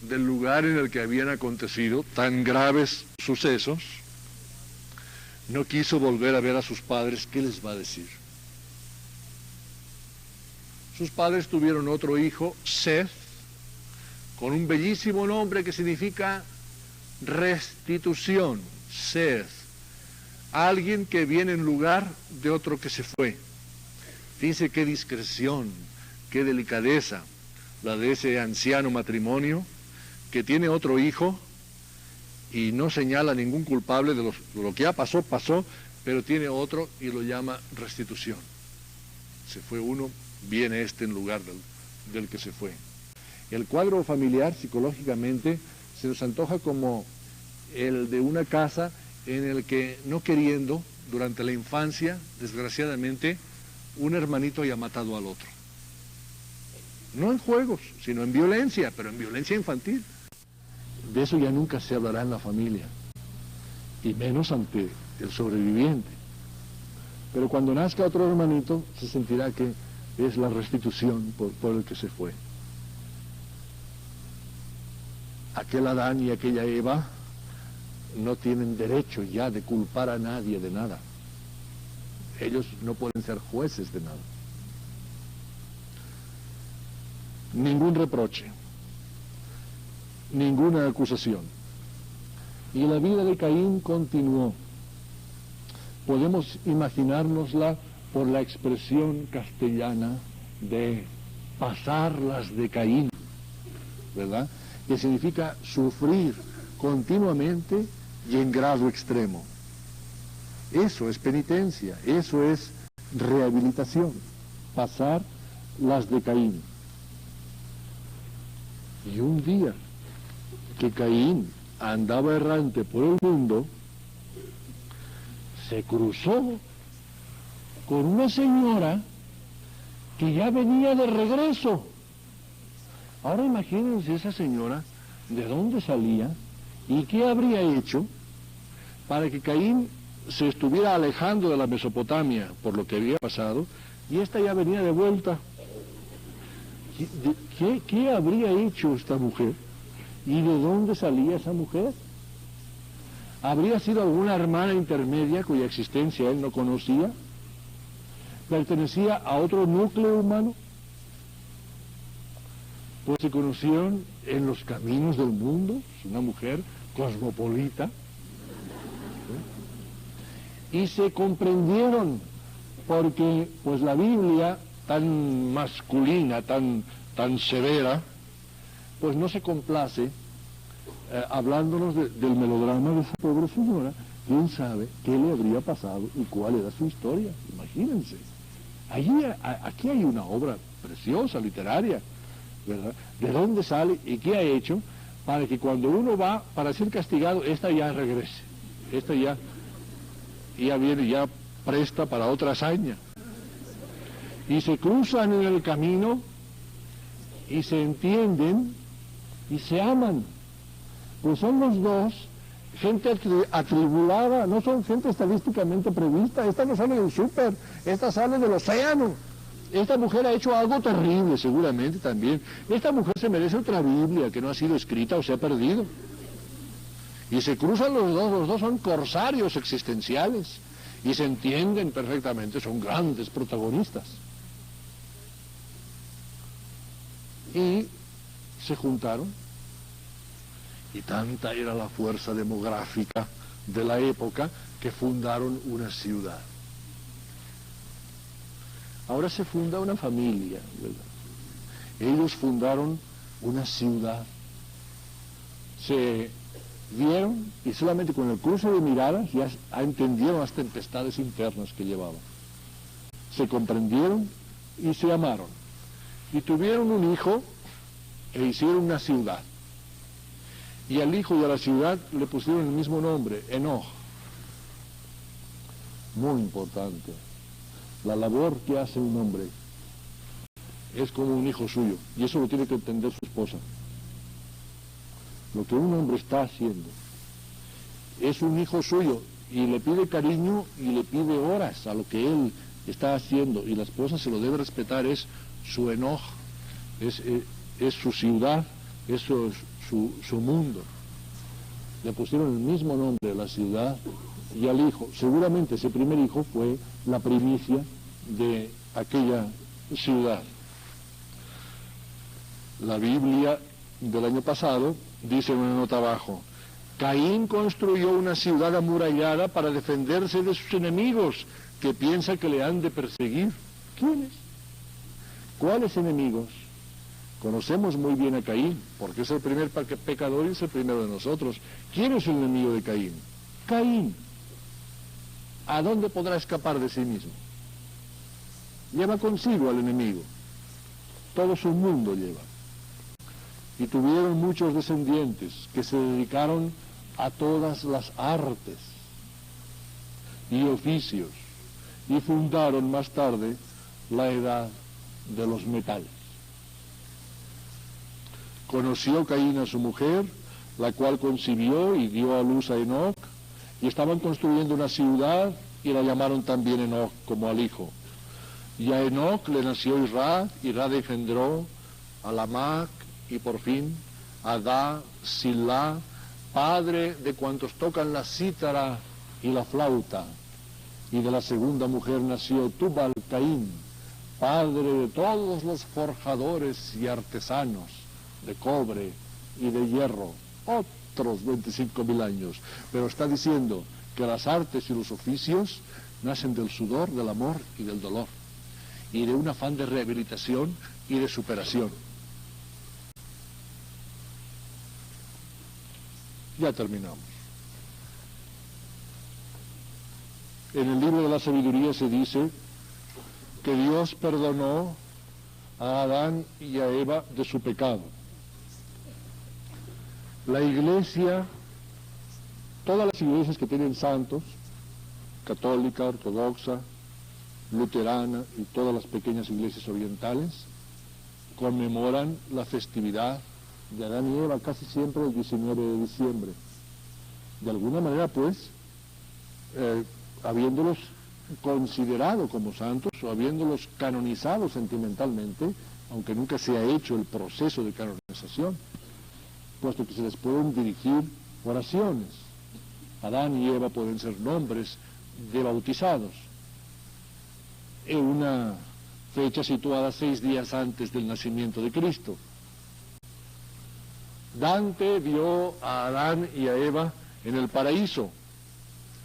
del lugar en el que habían acontecido tan graves sucesos. No quiso volver a ver a sus padres. ¿Qué les va a decir? Sus padres tuvieron otro hijo, Seth, con un bellísimo nombre que significa restitución. Seth, alguien que viene en lugar de otro que se fue. Fíjense qué discreción, qué delicadeza la de ese anciano matrimonio que tiene otro hijo y no señala ningún culpable de lo que ya pasó, pero tiene otro y lo llama restitución. Se fue uno, viene este en lugar del que se fue. El cuadro familiar psicológicamente se nos antoja como el de una casa en el que, no queriendo, durante la infancia, desgraciadamente, un hermanito haya matado al otro. No en juegos, sino en violencia, pero en violencia infantil. De eso ya nunca se hablará en la familia, y menos ante el sobreviviente. Pero cuando nazca otro hermanito, se sentirá que es la restitución por el que se fue. Aquel Adán y aquella Eva no tienen derecho ya de culpar a nadie de nada. Ellos no pueden ser jueces de nada. Ningún reproche, ninguna acusación. Y la vida de Caín continuó. Podemos imaginárnosla por la expresión castellana de pasar las de Caín, ¿verdad? Que significa sufrir continuamente y en grado extremo. Eso es penitencia, eso es rehabilitación, pasar las de Caín. Y un día que Caín andaba errante por el mundo, se cruzó con una señora que ya venía de regreso. Ahora imagínense esa señora, de dónde salía y qué habría hecho para que Caín se estuviera alejando de la Mesopotamia por lo que había pasado, y esta ya venía de vuelta. ¿Qué habría hecho esta mujer? ¿Y de dónde salía esa mujer? ¿Habría sido alguna hermana intermedia cuya existencia él no conocía? ¿Pertenecía a otro núcleo humano? Pues se conocieron en los caminos del mundo, es una mujer cosmopolita, y se comprendieron porque pues la Biblia tan masculina, tan severa, pues no se complace hablándonos del melodrama de esa pobre señora. ¿Quién sabe qué le habría pasado y cuál era su historia? Imagínense. Aquí hay una obra preciosa, literaria, ¿verdad? ¿De dónde sale y qué ha hecho para que cuando uno va para ser castigado, esta ya regrese? Esta ya viene ya presta para otra hazaña. Y se cruzan en el camino y se entienden y se aman. Pues son los dos gente atribulada, no son gente estadísticamente prevista. Esta no sale del súper, esta sale del océano. Esta mujer ha hecho algo terrible, seguramente también. Esta mujer se merece otra Biblia que no ha sido escrita o se ha perdido. Y se cruzan los dos son corsarios existenciales y se entienden perfectamente, son grandes protagonistas. Y se juntaron, y tanta era la fuerza demográfica de la época que fundaron una ciudad. Ahora se funda una familia, ¿verdad? Ellos fundaron una ciudad, se vieron, y solamente con el cruce de miradas ya entendieron las tempestades internas que llevaban. Se comprendieron y se amaron. Y tuvieron un hijo e hicieron una ciudad. Y al hijo y a la ciudad le pusieron el mismo nombre, Enoch. Muy importante. La labor que hace un hombre es como un hijo suyo, y eso lo tiene que entender su esposa. Lo que un hombre está haciendo es un hijo suyo, y le pide cariño y le pide horas a lo que él está haciendo, y la esposa se lo debe respetar. Es su enojo, es su ciudad, es su mundo. Le pusieron el mismo nombre a la ciudad y al hijo. Seguramente ese primer hijo fue la primicia de aquella ciudad. La Biblia del año pasado dice en una nota abajo: Caín construyó una ciudad amurallada para defenderse de sus enemigos, que piensa que le han de perseguir. ¿Quiénes? ¿Cuáles enemigos? Conocemos muy bien a Caín, porque es el primer pecador y es el primero de nosotros. ¿Quién es el enemigo de Caín? Caín. ¿A dónde podrá escapar de sí mismo? Lleva consigo al enemigo. Todo su mundo lleva. Y tuvieron muchos descendientes que se dedicaron a todas las artes y oficios, y fundaron más tarde la edad de los metales. Conoció Caín a su mujer, la cual concibió y dio a luz a Enoc, y estaban construyendo una ciudad y la llamaron también Enoc, como al hijo. Y a Enoc le nació Irad, Irad engendró a Lamac, y por fin a Adá, Silá, padre de cuantos tocan la cítara y la flauta. Y de la segunda mujer nació Tubal Caín, padre de todos los forjadores y artesanos de cobre y de hierro, otros 25.000 años. Pero está diciendo que las artes y los oficios nacen del sudor, del amor y del dolor, y de un afán de rehabilitación y de superación. Ya terminamos. En el libro de la sabiduría se dice que Dios perdonó a Adán y a Eva de su pecado. La iglesia, todas las iglesias que tienen santos, católica, ortodoxa, luterana y todas las pequeñas iglesias orientales, conmemoran la festividad de Adán y Eva casi siempre el 19 de diciembre. De alguna manera, pues, habiéndolos considerado como santos o habiéndolos canonizado sentimentalmente, aunque nunca se ha hecho el proceso de canonización, puesto que se les pueden dirigir oraciones. Adán y Eva pueden ser nombres de bautizados. En una fecha situada 6 días antes del nacimiento de Cristo. Dante vio a Adán y a Eva en el paraíso,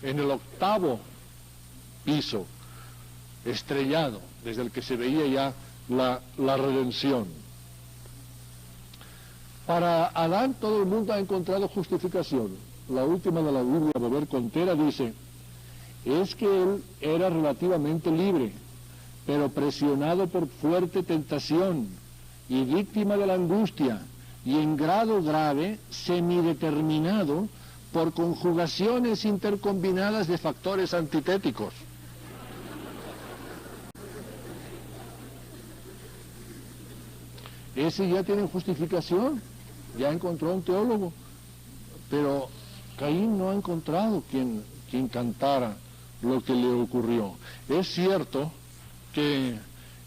en el 8º piso, estrellado, desde el que se veía ya la redención. Para Adán todo el mundo ha encontrado justificación. La última de la Biblia, Robert Contera, dice: es que él era relativamente libre, pero presionado por fuerte tentación y víctima de la angustia, y en grado grave, semideterminado por conjugaciones intercombinadas de factores antitéticos. Ese ya tiene justificación, ya encontró un teólogo, pero Caín no ha encontrado quien cantara lo que le ocurrió. Es cierto que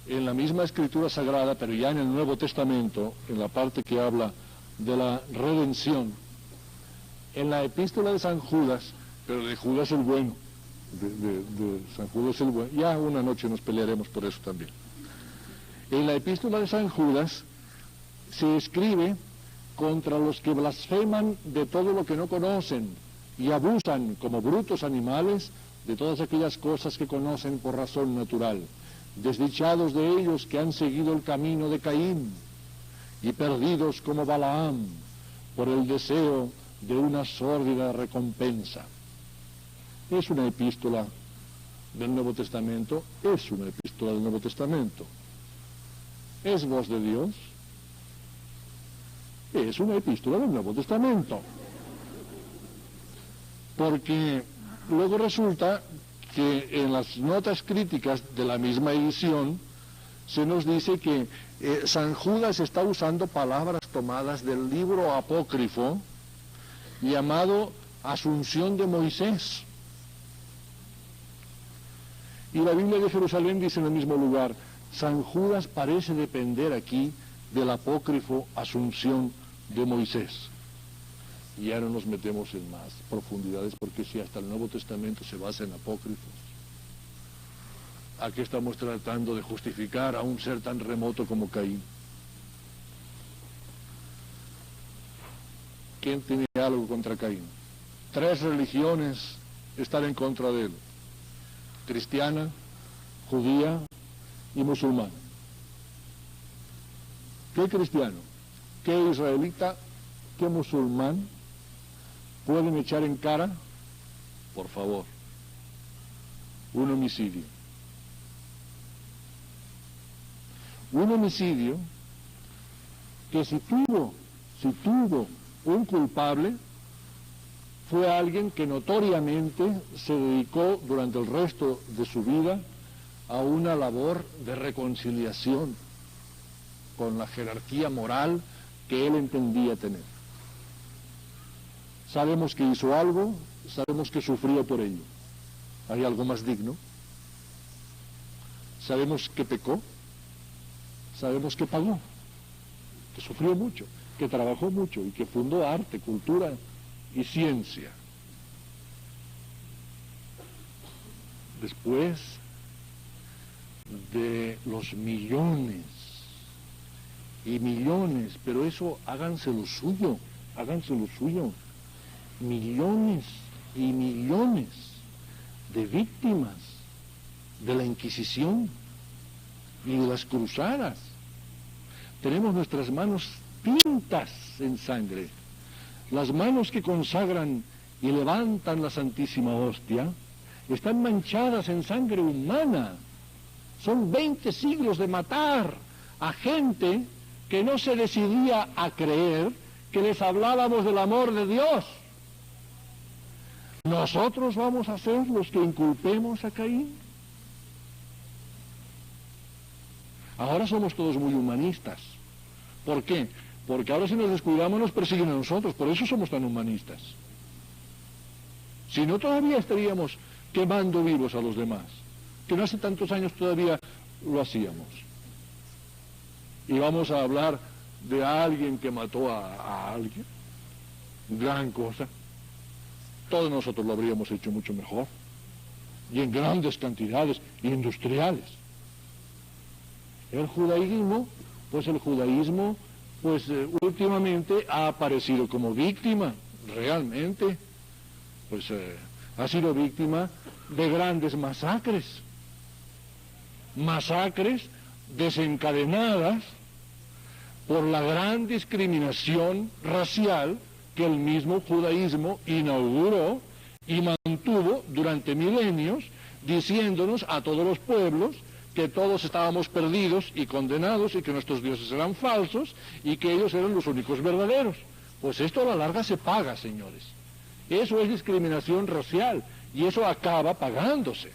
en la misma Escritura Sagrada, pero ya en el Nuevo Testamento, en la parte que habla de la redención, en la epístola de San Judas, pero de Judas el bueno, de San Judas el bueno, ya una noche nos pelearemos por eso también. En la epístola de San Judas se escribe contra los que blasfeman de todo lo que no conocen y abusan como brutos animales de todas aquellas cosas que conocen por razón natural. Desdichados de ellos que han seguido el camino de Caín y perdidos como Balaam por el deseo de una sórdida recompensa. ¿Es una epístola del Nuevo Testamento? Es una epístola del Nuevo Testamento. ¿Es voz de Dios? Es una epístola del Nuevo Testamento. Porque luego resulta que en las notas críticas de la misma edición se nos dice que San Judas está usando palabras tomadas del libro apócrifo llamado Asunción de Moisés. Y la Biblia de Jerusalén dice en el mismo lugar, San Judas parece depender aquí del apócrifo Asunción de Moisés. Y ya no nos metemos en más profundidades, porque si hasta el Nuevo Testamento se basa en apócrifos, aquí estamos tratando de justificar a un ser tan remoto como Caín. ¿Quién tiene algo contra Caín? 3 religiones están en contra de él: cristiana, judía y musulmana. ¿Qué cristiano, qué israelita, qué musulmán pueden echar en cara, por favor, un homicidio? Un homicidio que si tuvo un culpable, fue alguien que notoriamente se dedicó durante el resto de su vida a una labor de reconciliación con la jerarquía moral que él entendía tener. Sabemos que hizo algo, sabemos que sufrió por ello. ¿Hay algo más digno? Sabemos que pecó, sabemos que pagó, que sufrió mucho, que trabajó mucho y que fundó arte, cultura y ciencia. Después de los millones y millones, pero eso háganse lo suyo, millones y millones de víctimas de la Inquisición y de las cruzadas. Tenemos nuestras manos tintas en sangre. Las manos que consagran y levantan la Santísima Hostia están manchadas en sangre humana. Son 20 siglos de matar a gente que no se decidía a creer que les hablábamos del amor de Dios. ¿Nosotros vamos a ser los que inculpemos a Caín? Ahora somos todos muy humanistas. ¿Por qué? Porque ahora si nos descuidamos nos persiguen a nosotros, por eso somos tan humanistas. Si no, todavía estaríamos quemando vivos a los demás, que no hace tantos años todavía lo hacíamos. Y vamos a hablar de alguien que mató a alguien, gran cosa. Todos nosotros lo habríamos hecho mucho mejor, y en grandes cantidades industriales. El judaísmo, últimamente ha aparecido como víctima, realmente, ha sido víctima de grandes masacres desencadenadas por la gran discriminación racial que el mismo judaísmo inauguró y mantuvo durante milenios, diciéndonos a todos los pueblos que todos estábamos perdidos y condenados y que nuestros dioses eran falsos y que ellos eran los únicos verdaderos. Pues esto a la larga se paga, señores. Eso es discriminación racial y eso acaba pagándose.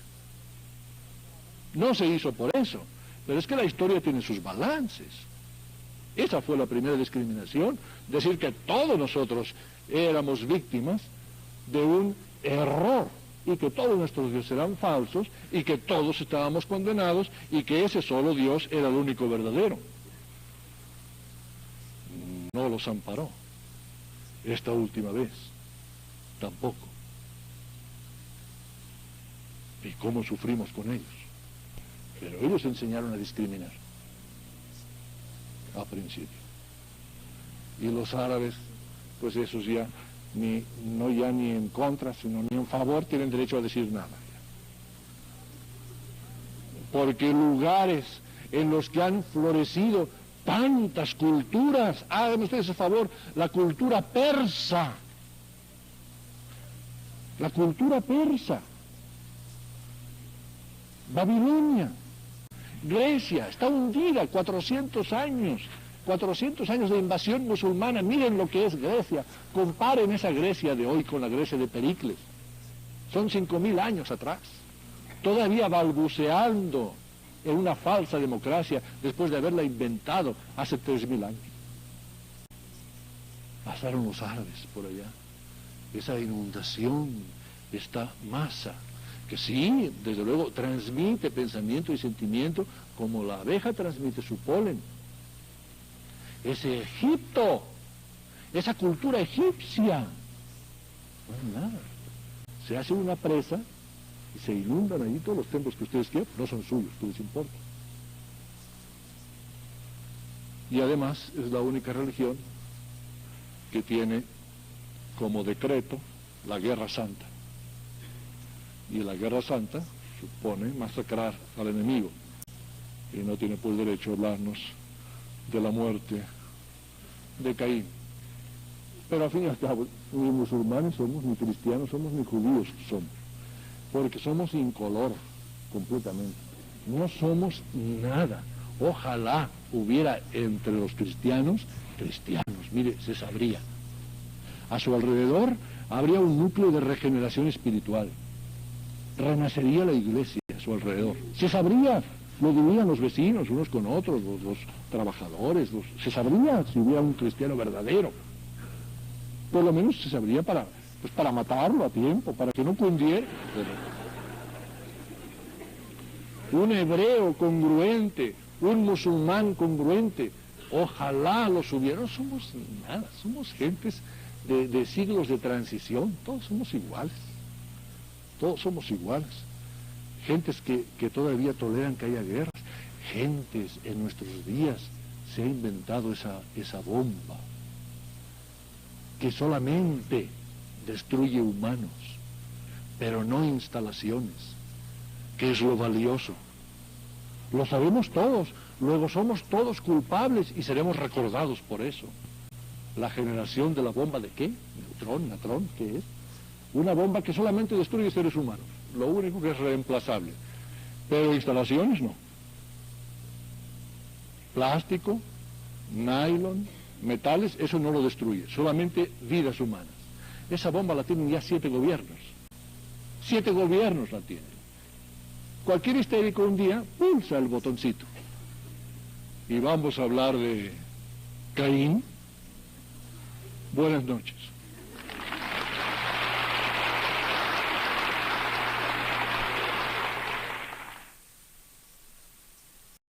No se hizo por eso, pero es que la historia tiene sus balances. Esa fue la primera discriminación, decir que todos nosotros éramos víctimas de un error y que todos nuestros dioses eran falsos y que todos estábamos condenados y que ese solo Dios era el único verdadero. No los amparó esta última vez, tampoco. ¿Y cómo sufrimos con ellos? Pero ellos enseñaron a discriminar al principio. Y los árabes, pues esos ya no ni en contra, sino ni en favor, tienen derecho a decir nada. Porque lugares en los que han florecido tantas culturas, hagan ustedes a favor, la cultura persa, la cultura persa, Babilonia, Grecia, está hundida, 400 años de invasión musulmana. Miren lo que es Grecia, comparen esa Grecia de hoy con la Grecia de Pericles, son 5.000 años atrás, todavía balbuceando en una falsa democracia después de haberla inventado hace 3.000 años. Pasaron los árabes por allá, esa inundación, esta masa, que sí, desde luego, transmite pensamiento y sentimiento como la abeja transmite su polen. Ese Egipto, esa cultura egipcia, no es nada. Se hace una presa y se inundan allí todos los templos que ustedes quieran, no son suyos, ¿qué les importa? Y además es la única religión que tiene como decreto la Guerra Santa. Y la Guerra Santa supone masacrar al enemigo, y no tiene por derecho a hablarnos de la muerte de Caín. Pero al fin y al cabo, ni musulmanes somos, ni cristianos somos, ni judíos somos, porque somos incolor completamente, no somos nada. Ojalá hubiera entre los cristianos, mire, se sabría. A su alrededor habría un núcleo de regeneración espiritual, renacería la iglesia a su alrededor, se sabría, lo dirían los vecinos unos con otros, los trabajadores, se sabría si hubiera un cristiano verdadero. Por lo menos se sabría para matarlo a tiempo, para que no cundiera. Un hebreo congruente, un musulmán congruente, ojalá los hubiera. No somos nada, somos gentes de siglos de transición, todos somos iguales, gentes que todavía toleran que haya guerras, gentes en nuestros días se ha inventado esa bomba que solamente destruye humanos, pero no instalaciones, que es lo valioso. Lo sabemos todos, luego somos todos culpables y seremos recordados por eso. La generación de la bomba ¿de qué? Natrón, ¿qué es? Una bomba que solamente destruye seres humanos, lo único que es reemplazable, pero instalaciones no. Plástico, nylon, metales, eso no lo destruye, solamente vidas humanas. Esa bomba la tienen ya 7 gobiernos. 7 gobiernos la tienen. Cualquier histérico un día pulsa el botoncito. Y vamos a hablar de Caín. Buenas noches.